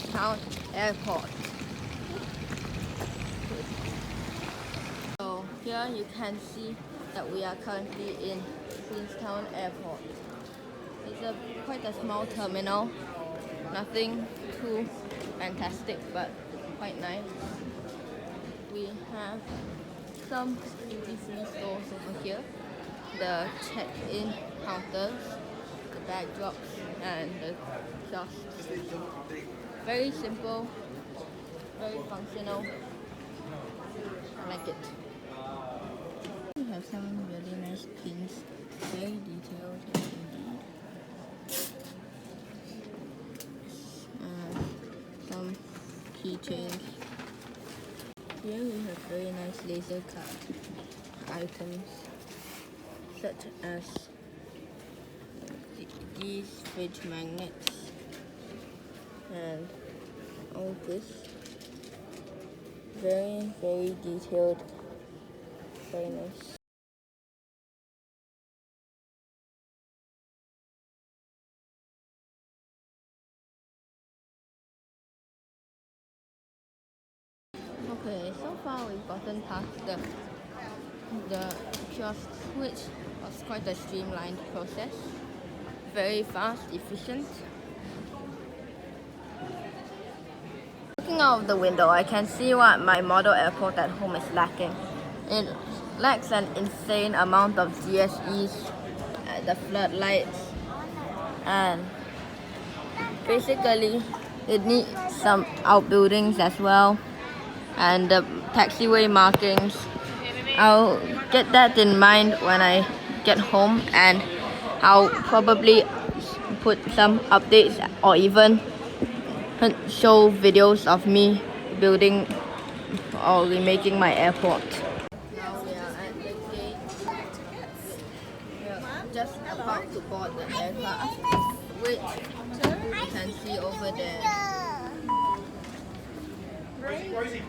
Queenstown Airport. So here you can see that we are currently in Queenstown Airport. It's quite a small terminal, nothing too fantastic but quite nice. We have some duty-free stores over here, the check-in counters, the bag drops and the kiosks. Very simple, very functional. I like it. We have some really nice pins, very detailed indeed. Some keychains. Here we have very nice laser cut items, such as these fridge magnets and all this. Very, very detailed, very nice. Okay, so far we've gotten past the kiosks, which was quite a streamlined process. Very fast, efficient. Looking out of the window, I can see what my model airport at home is lacking. It lacks an insane amount of GSEs, the floodlights, and basically it needs some outbuildings as well, and the taxiway markings. I'll get that in mind when I get home, and I'll probably put some updates or even show videos of me building or remaking my airport. Now we are at the gate. We are just about to board the aircraft, which you can see over there. Rosie.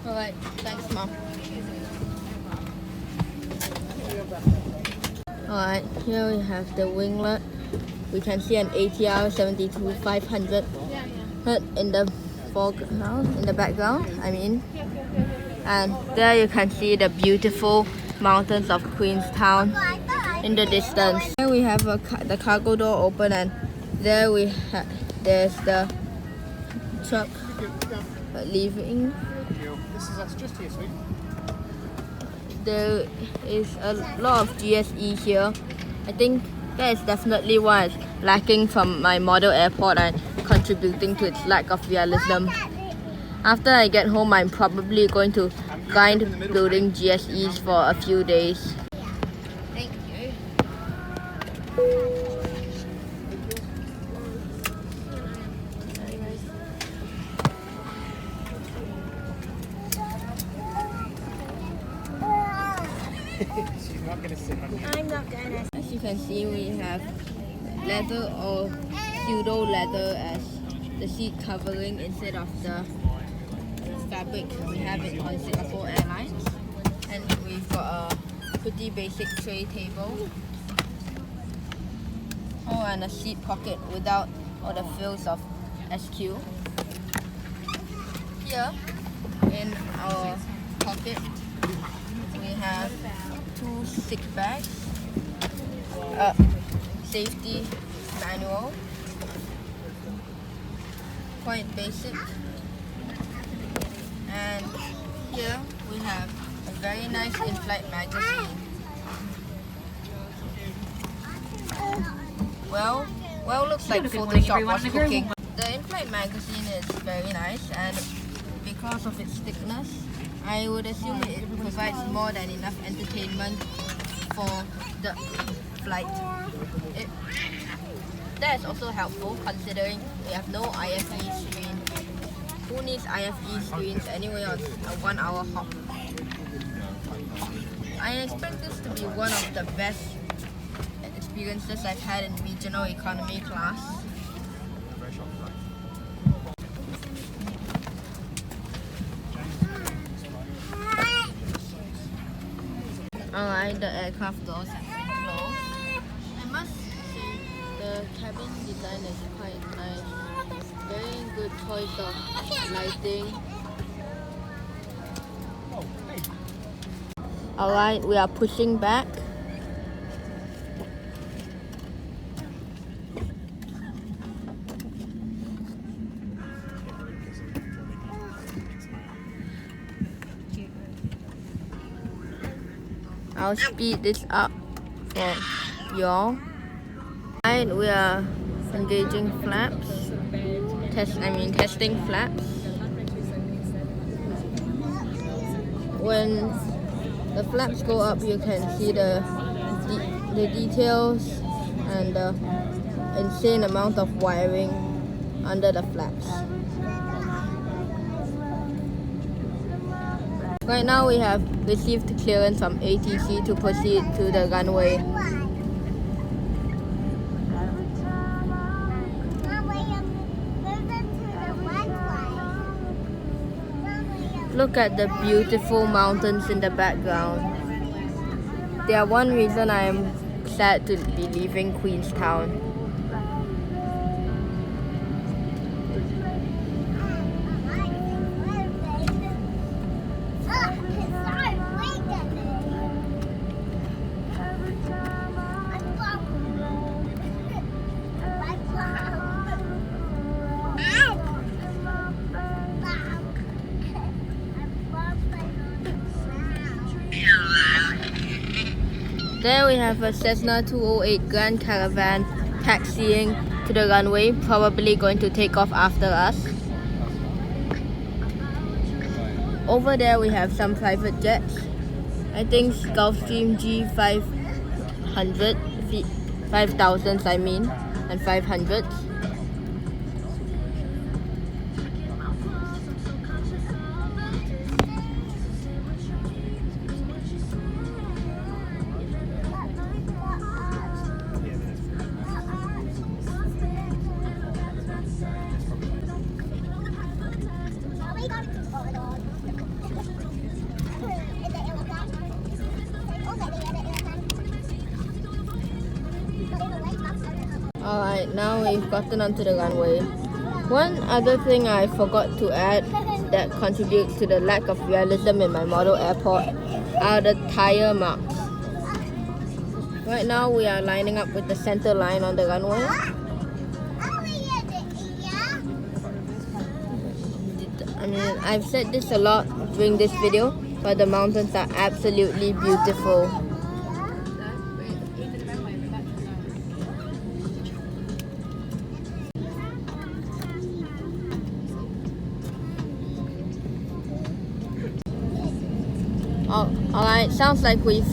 Alright, thanks Mom. Alright, here we have the winglet. We can see an ATR 72-500 in the foreground, in the background, and there you can see the beautiful mountains of Queenstown in the distance. Here we have the cargo door open, and there there's the truck leaving. This is us just here, sweet. There is a lot of GSE here. I think that is definitely what is lacking from my model airport and contributing to its lack of realism. After I get home, I'm probably going to grind building GSEs for a few days. Thank you. She's not going to sit on you. I'm not gonna. As you can see, we have leather or pseudo leather as the seat covering instead of the fabric we have it on Singapore Airlines. And we've got a pretty basic tray table. Oh, and a seat pocket without all the frills of SQ. Here in our pocket we have 2 sick bags, safety manual, quite basic. And here we have a very nice in-flight magazine. Well, looks like Photoshop was cooking. The in-flight magazine is very nice, and because of its thickness, I would assume it provides more than enough entertainment for the flight. That is also helpful considering we have no IFE screen. Who needs IFE screens anyway on a 1 hour hop? I expect this to be one of the best experiences I've had in regional economy class. Alright, the aircraft doors have been closed. I must say the cabin design is quite nice. Very good choice of lighting. Alright, we are pushing back. I'll speed this up for y'all. Alright, we are engaging flaps. Testing flaps. When the flaps go up, you can see the details and the insane amount of wiring under the flaps. Right now we have received clearance from ATC to proceed to the runway. Look at the beautiful mountains in the background. They are one reason I am sad to be leaving Queenstown. There we have a Cessna 208 Grand Caravan taxiing to the runway, probably going to take off after us. Over there we have some private jets. I think Gulfstream G500, 5000s I mean, and 500s. Alright, now we've gotten onto the runway. One other thing I forgot to add that contributes to the lack of realism in my model airport are the tire marks. Right now we are lining up with the center line on the runway. I've said this a lot during this video, but the mountains are absolutely beautiful. Alright, sounds like we've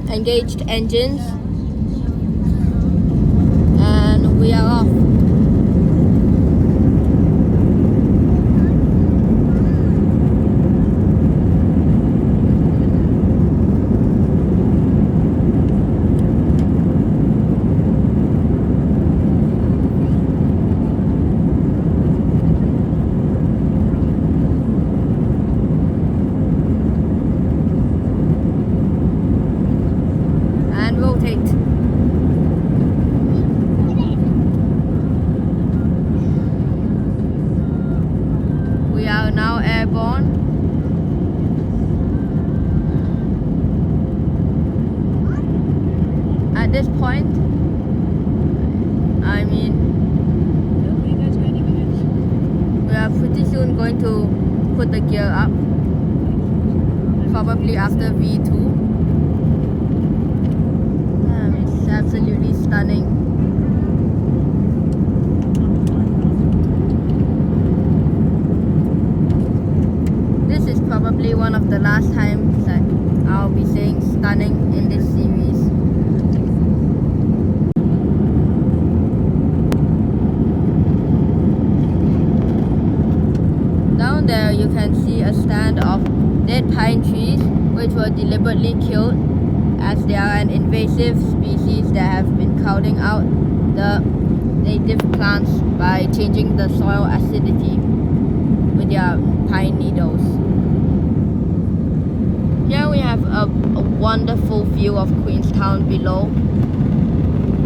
engaged engines and we are off. And rotate. going to put the gear up, probably after V2. It's absolutely stunning. This is probably one of the last times that I'll be saying stunning in this series. Down there you can see a stand of dead pine trees which were deliberately killed as they are an invasive species that have been crowding out the native plants by changing the soil acidity with their pine needles. Here we have a wonderful view of Queenstown below.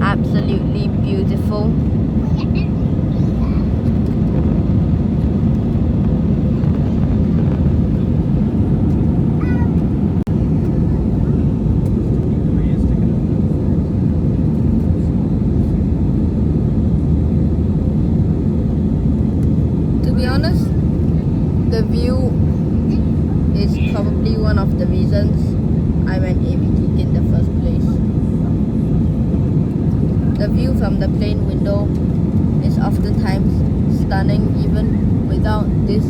Absolutely beautiful. To be honest, the view is probably one of the reasons I'm an AV geek in the first place. The view from the plane window is oftentimes stunning even without this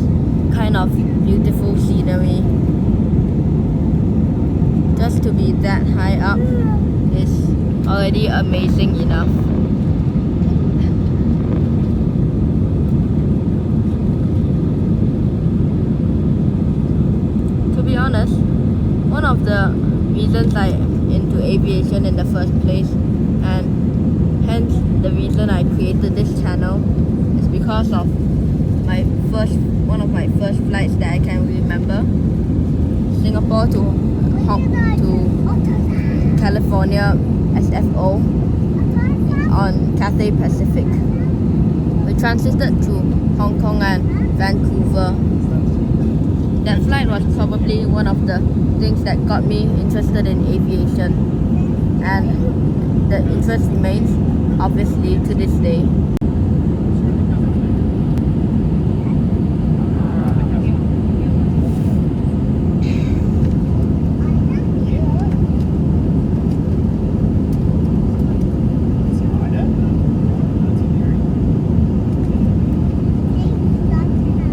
kind of beautiful scenery. Just to be that high up is already amazing enough. To be honest, one of the reasons I'm into aviation in the first place, and hence the reason I created this channel, is because of one of my first flights that I can remember. Singapore to California SFO on Cathay Pacific. We transited through Hong Kong and Vancouver. That flight was probably one of the things that got me interested in aviation, and the interest remains obviously to this day.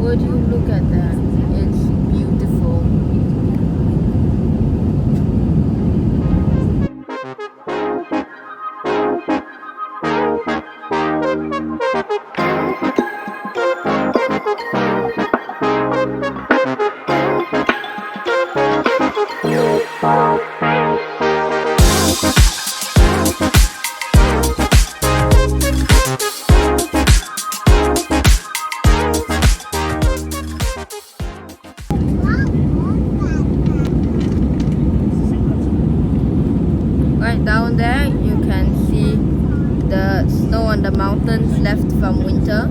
Would you look at that? It's beautiful. Right down there you can see the snow on the mountains left from winter.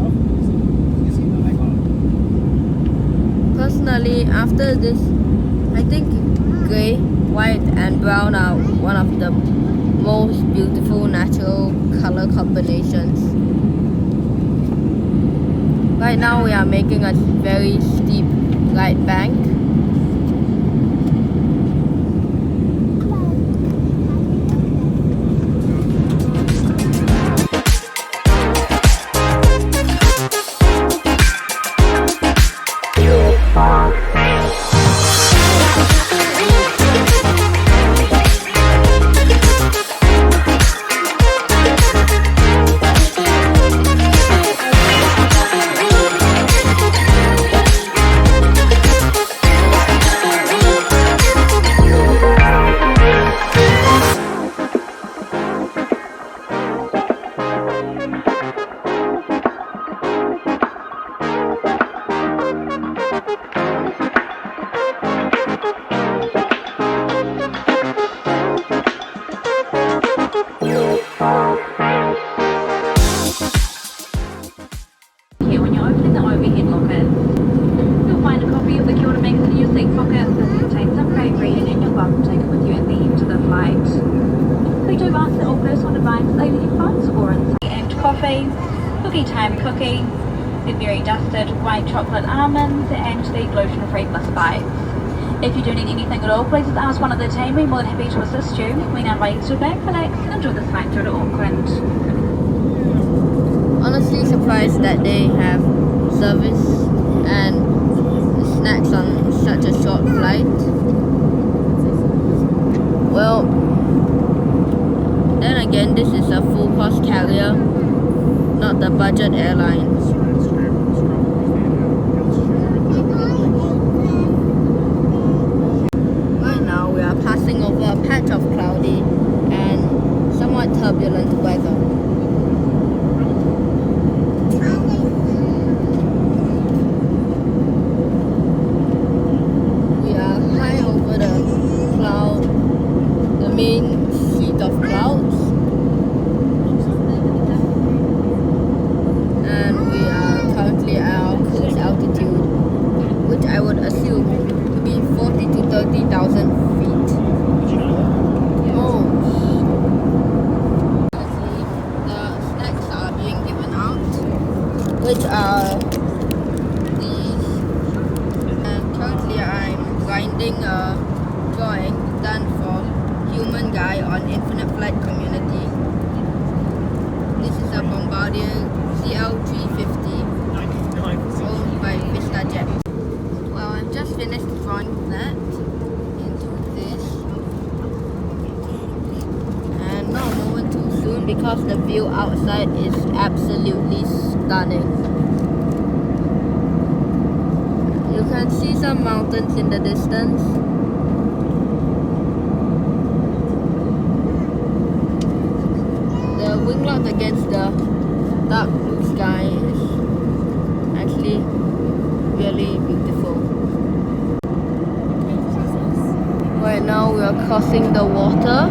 Personally, after this, I think grey, white and brown are one of the most beautiful natural color combinations. Right now we are making a very steep right bank. Here, when you're opening the overhead lockers, you'll find a copy of the Kia Mix in your seat pocket that contains some great reading, and you're welcome to take it with you at the end of the flight. We do ask that all personal devices leave in your phones or inside. And coffee, cookie time cookie, the berry dusted, white chocolate almonds, and the gluten-free bliss bites. If you do need anything at all, please just ask one of the team. We're more than happy to assist you. We now invite you to sit back, relax, and enjoy this flight through to Auckland. Honestly surprised that they have service and snacks on such a short flight. Well, then again, this is a full cost carrier, not the budget airlines. Right now we are passing over a patch of cloudy and somewhat turbulent weather. We are high over the main sheet of clouds. Which I would assume to be 40 to 30,000 feet. Oh. The snacks are being given out, which are these. And currently I'm grinding a drawing done for Human Guy on Infinite Flight Community. This is a Bombardier CL350 owned by Vista Jet. Well, I've just finished drawing that into this, and not a moment too soon because the view outside is absolutely stunning. You can see some mountains in the distance. The wing load against the dark blue sky is actually really beautiful. Right now we are crossing the water.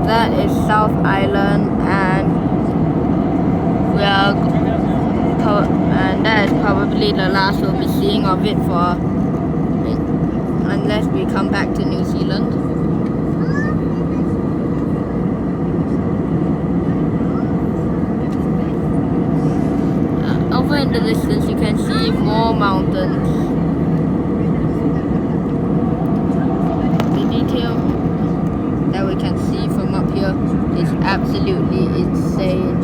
That is South Island, and that is probably the last we'll be seeing of it unless we come back to New Zealand. Over in the distance you can see more mountains. The detail that we can see from up here is absolutely insane.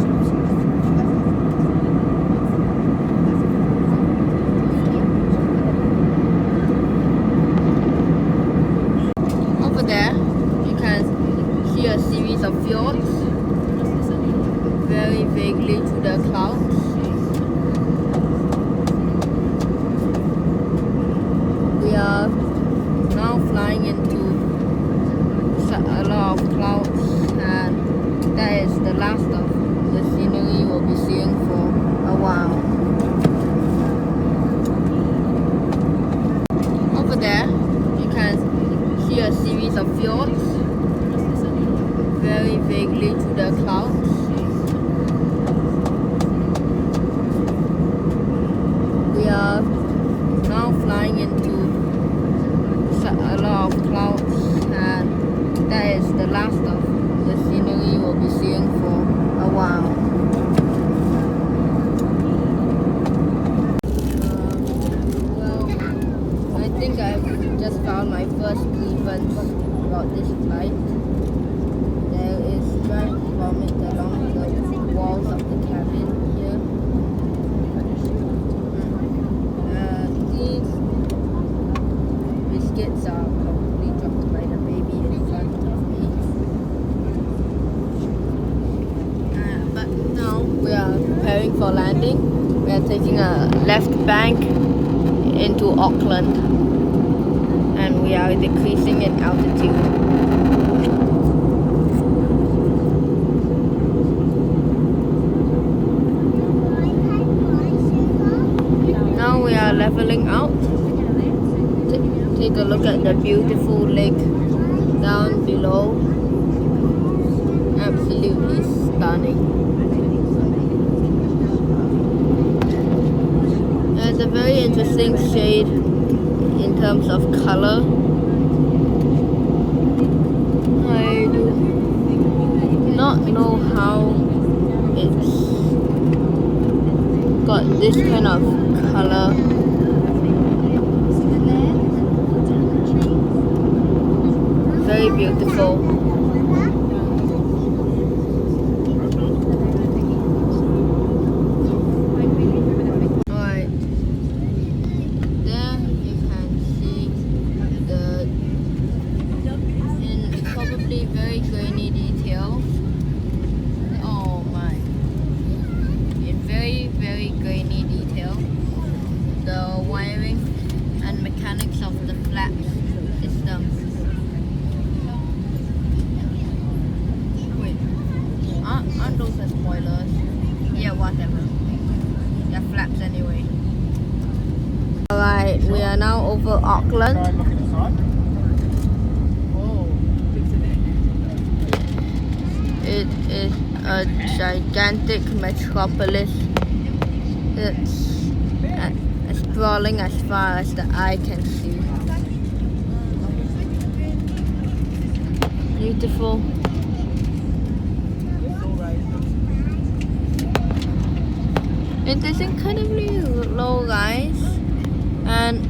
Over there you can see a series of fjords very vaguely through the clouds. We are now flying into a lot of clouds, and that is the last of the scenery we'll be seeing for a while. Over there you can see a series of fjords very vaguely through the clouds. We are now flying into a lot of clouds, and that is the last of the scenery we'll be seeing for a while. Well, I think I've just found my first grievance about this flight. There is dry vomit along the walls of the cabin here. These biscuits are probably dropped by the baby in front of me. But now we are preparing for landing. We are taking a left bank into Auckland, and we are decreasing in altitude. Now we are leveling out. Take a look at the beautiful lake down below. Absolutely stunning. There's a very interesting shade in terms of color. I do not know how it's got this kind of color. Very beautiful. Alright, there you can see in probably very grainy detail. Oh my. In very grainy detail, the wiring and mechanics of the flap system. Wait, aren't those the spoilers? Yeah, whatever. They're flaps anyway. Alright, we are now over Auckland. Try and look inside. Oh, It is a gigantic metropolis. It's sprawling as far as the eye can see. Beautiful. It is incredibly low rise, and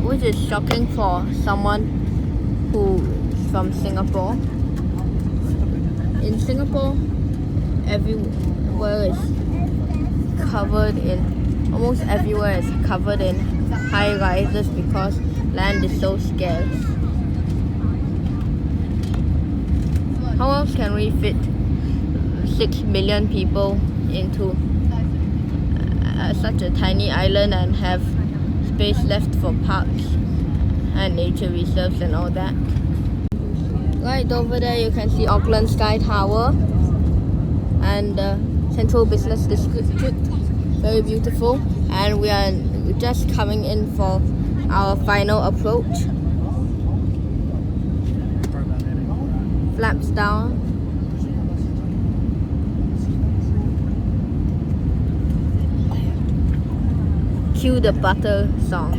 which is shocking for someone who's from Singapore. In Singapore, everywhere is covered in, almost everywhere is covered in high rises because land is so scarce. How else can we fit 6 million people into such a tiny island and have space left for parks and nature reserves and all that? Right over there you can see Auckland Sky Tower and Central Business District. Very beautiful, and we are just coming in for our final approach. Flaps down. Cue the butter song.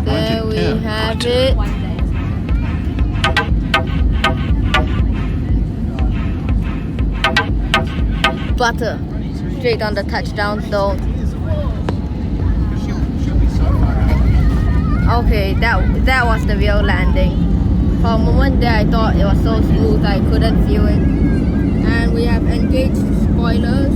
There we have it. Butter. Straight on the touchdown zone. Okay, that was the real landing. For a moment there I thought it was so smooth I couldn't feel it. And we have engaged spoilers.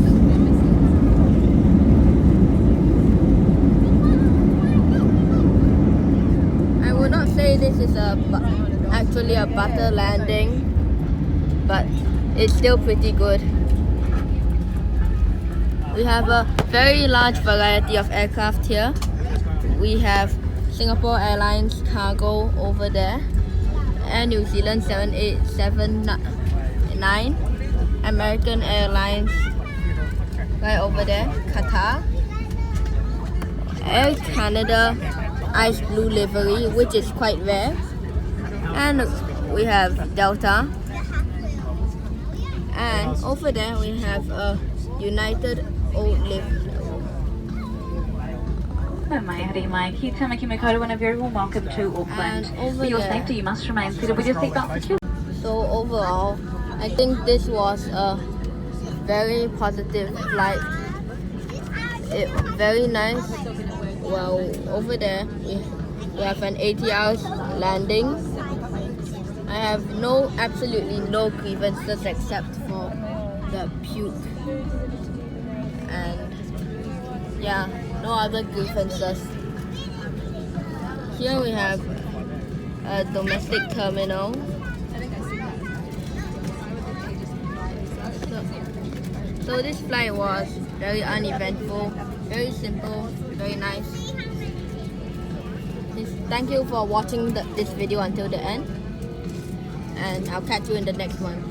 I would not say this is actually a butter landing, but it's still pretty good. We have a very large variety of aircraft here. We have Singapore Airlines cargo over there, Air New Zealand 7879, American Airlines right over there, Qatar, Air Canada ice blue livery, which is quite rare, and we have Delta, and over there we have a United Old livery. And a very warm welcome to Auckland. For your safety, you must remain seated with your seatbelt secured. So overall, I think this was a very positive flight. Very nice. Well, over there we have an 80 hours landing. I have absolutely no grievances except for the puke. And yeah, no other grievances. Here we have a domestic terminal. So this flight was very uneventful, very simple, very nice. Thank you for watching this video until the end, and I'll catch you in the next one.